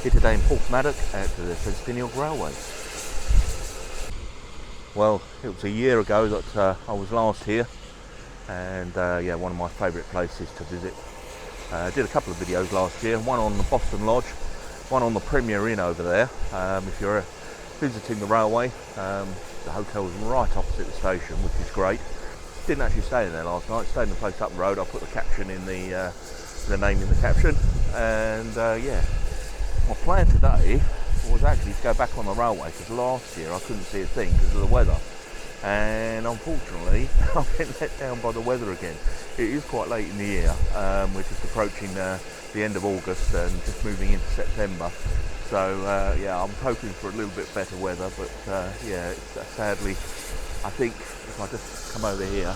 Here today in Porthmadog at the Ffestiniog Railway. Well, it was a year ago that I was last here, and yeah, one of my favourite places to visit. I did a couple of videos last year, one on the Boston Lodge, one on the Premier Inn over there. If you're visiting the railway, the hotel's right opposite the station, which is great. Didn't actually stay in there last night, stayed in the place up the road. I put the caption in the name in the caption, and yeah, my plan today was actually to go back on the railway, because last year I couldn't see a thing because of the weather, and unfortunately I've been let down by the weather again. It is quite late in the year, we're just approaching the end of August and just moving into September, so yeah, I'm hoping for a little bit better weather, but yeah, it's, sadly, I think if I just come over here,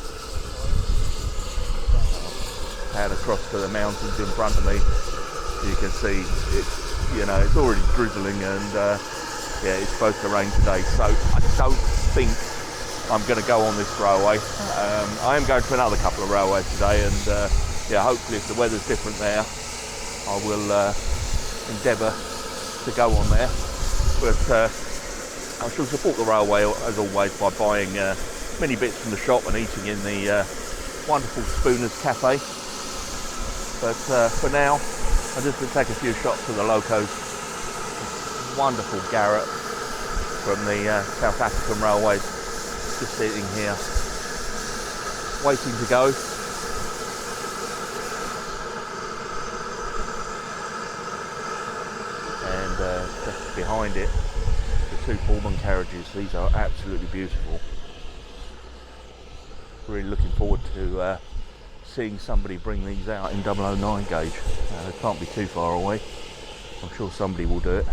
head across to the mountains in front of me, you can see it's, you know, it's already drizzling, and yeah, it's supposed to rain today, so I don't think I'm going to go on this railway. I am going to another couple of railways today, and yeah, hopefully if the weather's different there, I will endeavour to go on there, but I shall support the railway as always by buying many bits from the shop and eating in the wonderful Spooner's Cafe. But for now, I'm just going to take a few shots of the locos. Wonderful Garrett from the South African Railways, just sitting here, waiting to go. And just behind it, the two Pullman carriages. These are absolutely beautiful. Really looking forward to seeing somebody bring these out in 009 gauge. They can't be too far away. I'm sure somebody will do it,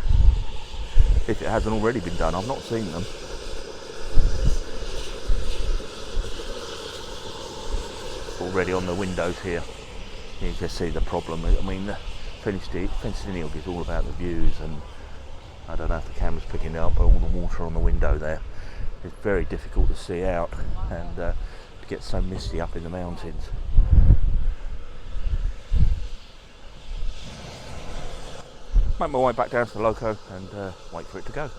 if it hasn't already been done. I've not seen them. Already on the windows here, you can see the problem. I mean, Ffestiniog is all about the views, and I don't know if the camera's picking it up, but all the water on the window there, it's very difficult to see out, and it gets so misty up in the mountains. Make my way back down to the loco and wait for it to go.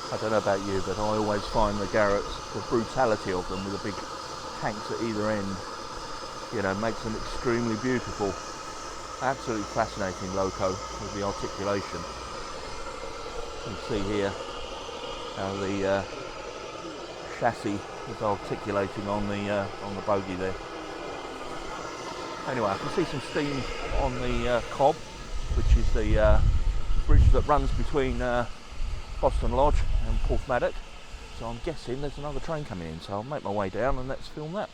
I don't know about you, but I always find the Garretts, the brutality of them with the big tanks at either end, you know, makes them extremely beautiful. Absolutely fascinating loco with the articulation. You can see here how the chassis is articulating on the bogie there. Anyway, I can see some steam on the Cobb, which is the bridge that runs between Boston Lodge and Porthmadog, so I'm guessing there's another train coming in, so I'll make my way down and let's film that.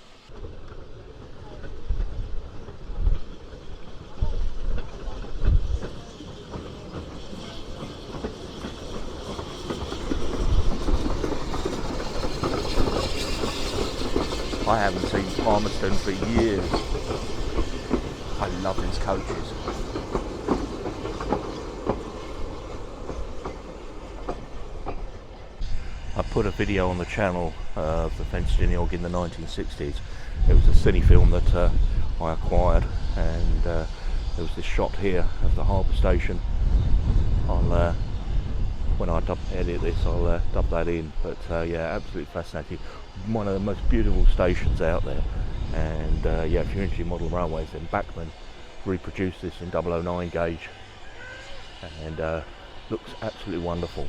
I haven't seen Palmerston for years. I love these coaches. I put a video on the channel of the Ffestiniog in the 1960s. It was a cine film that I acquired, and there was this shot here of the harbour station. I'll when I edit this, I'll dub that in, but yeah, absolutely fascinating. One of the most beautiful stations out there, and yeah, if you're into model railways, then Bachmann reproduced this in 009 gauge, and looks absolutely wonderful.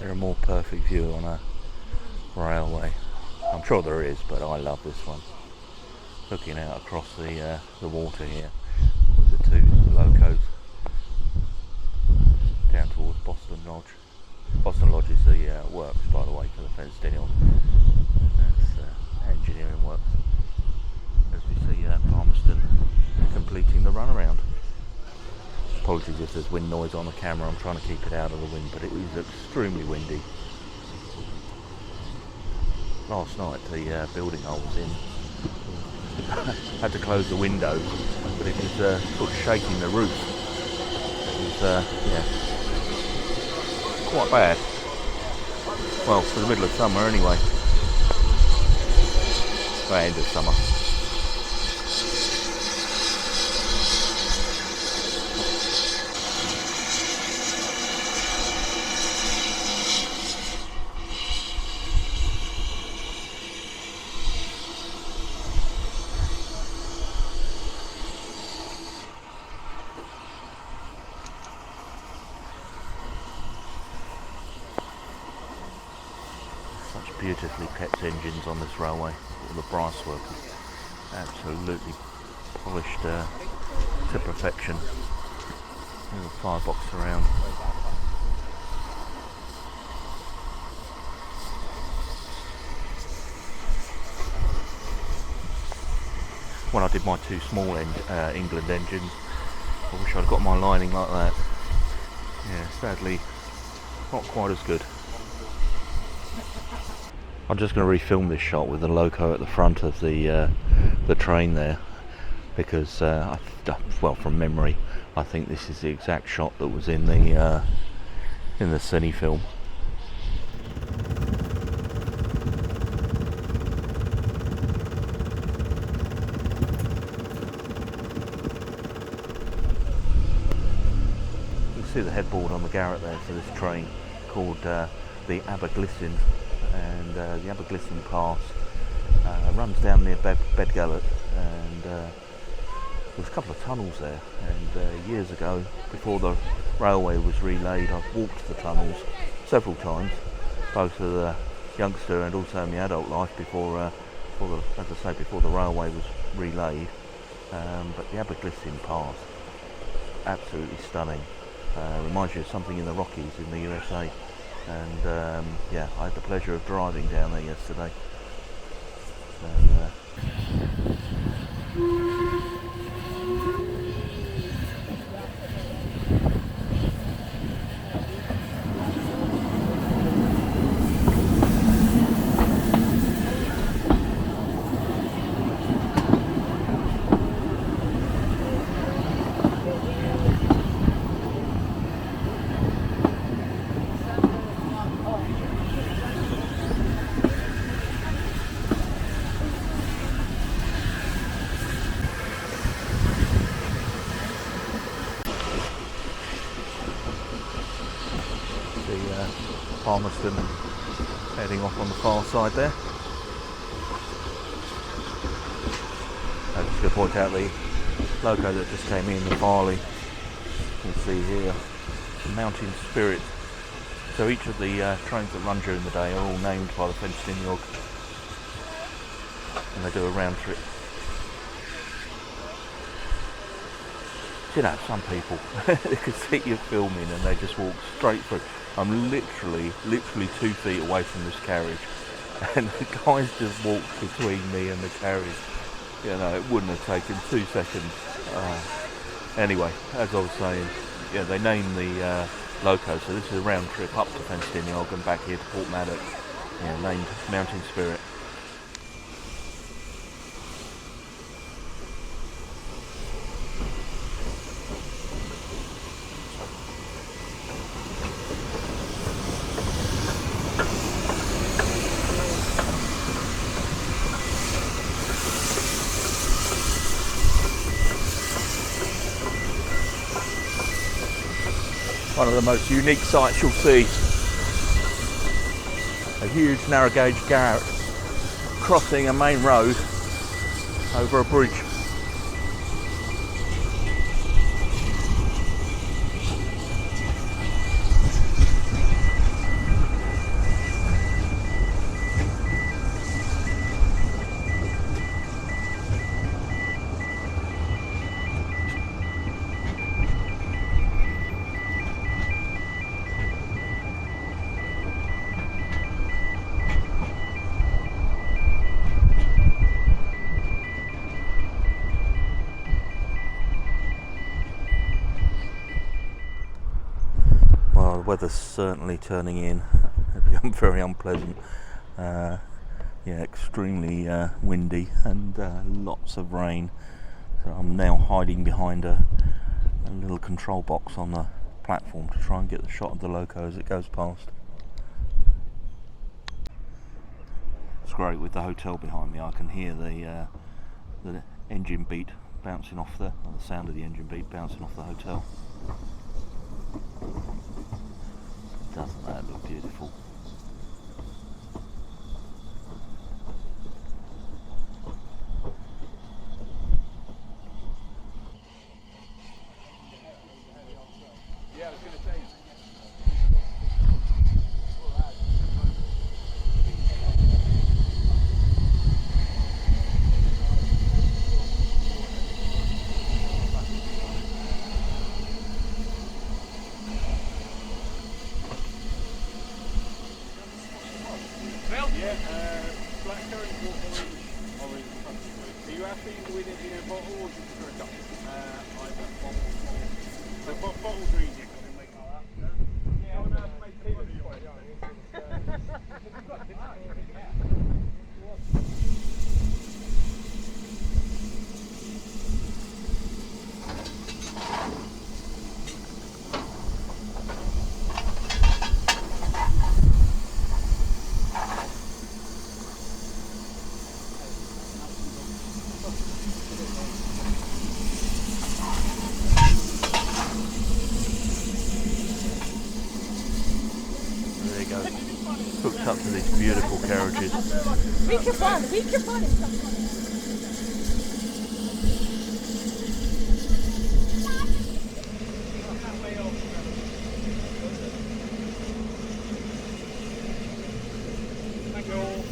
there a more perfect view on a railway? I'm sure there is, but I love this one. Looking out across the water here with the two locos down towards Boston Lodge. Boston Lodge is the works, by the way, for the Ffestiniog. That's engineering works. As we see Palmerston completing the runaround. Apologies if there's wind noise on the camera, I'm trying to keep it out of the wind, but it is extremely windy. Last night the building I was in had to close the windows, but it was sort of shaking the roof. It was quite bad. Well, for the middle of summer anyway. Well, end of summer. Such beautifully kept engines on this railway. All the brass work is absolutely polished to perfection. Little firebox around. When I did my two small England engines, I wish I'd got my lining like that. Yeah, sadly, not quite as good. I'm just going to refilm this shot with the loco at the front of the train there, because well, from memory, I think this is the exact shot that was in the cine film. You can see the headboard on the Garrett there for this train, called the Aberglissin. And the Aberglissin Pass runs down near Bedgallet, and there's a couple of tunnels there, and years ago, before the railway was relayed, I've walked the tunnels several times, both as a youngster and also in my adult life before the railway was relayed. But the Aberglissin Pass, absolutely stunning. Reminds you of something in the Rockies in the USA. And yeah, I had the pleasure of driving down there yesterday. Palmerston heading off on the far side there. I'm just going to point out the loco that just came in, the Farley. You can see here, Mountain Spirit. So each of the trains that run during the day are all named by the Ffestiniog, and they do a round trip. You know, some people, they can see you filming and they just walk straight through. I'm literally 2 feet away from this carriage, and the guys just walked between me and the carriage. You know, it wouldn't have taken 2 seconds. Anyway, as I was saying, yeah, they named the loco, so this is a round trip up to Ffestiniog and back here to Porthmadog, named Mountain Spirit. One of the most unique sights you'll see. A huge narrow gauge Garrett crossing a main road over a bridge. the weather's certainly turning in. It's become very unpleasant. Yeah, extremely windy and lots of rain. So I'm now hiding behind a little control box on the platform to try and get the shot of the loco as it goes past. It's great with the hotel behind me. I can hear the engine beat bouncing off the sound of the engine beat bouncing off the hotel. Doesn't that look beautiful? Yeah, I was going to say. Yeah, black currant, orange, orange. Are you happy with it in a bottle or just for a cup? Either bottle. So bottles are easier because we make like that. Yeah, I'm going to make tea with you. Hooked up to these beautiful carriages. Week your fun. Thank you all.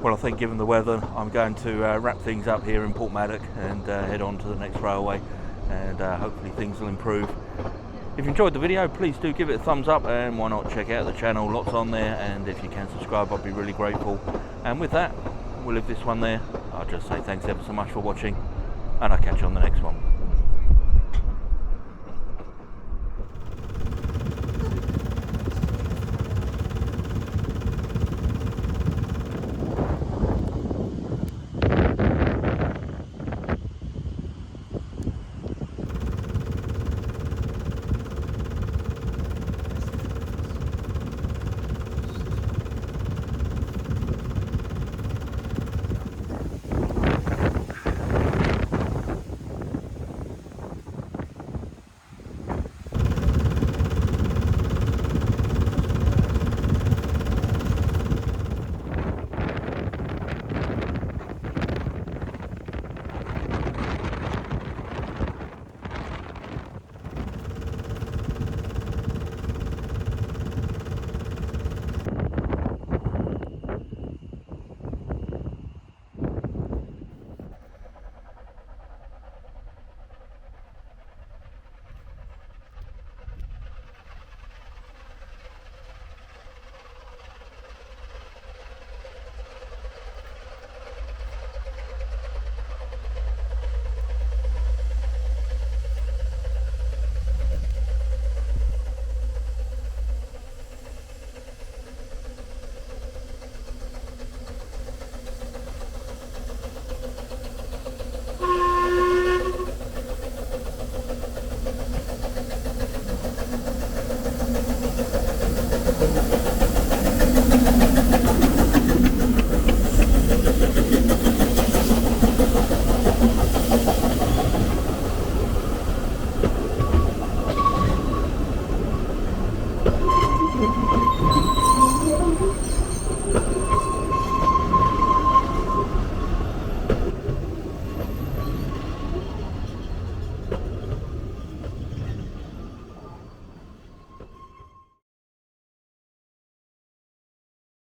Well, I think given the weather, I'm going to wrap things up here in Porthmadog and head on to the next railway, and hopefully things will improve. If you enjoyed the video, please do give it a thumbs up, and why not check out the channel, lots on there, and if you can subscribe, I'd be really grateful. And with that, we'll leave this one there. I'll just say thanks ever so much for watching, and I'll catch you on the next one.